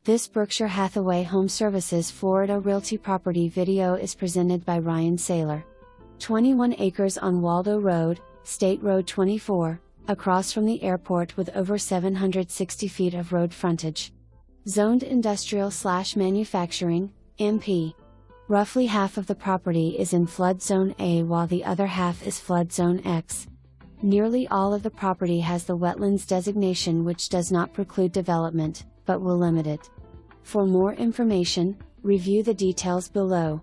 This Berkshire Hathaway HomeServices Florida Realty property video is presented by Ryan Saylor. 21 acres on Waldo Road, State Road 24, across from the airport with over 760 feet of road frontage. Zoned industrial/manufacturing, MP. Roughly half of the property is in Flood Zone A while the other half is Flood Zone X. Nearly all of the property has the wetlands designation, which does not preclude development, but will limit it. For more information, review the details below.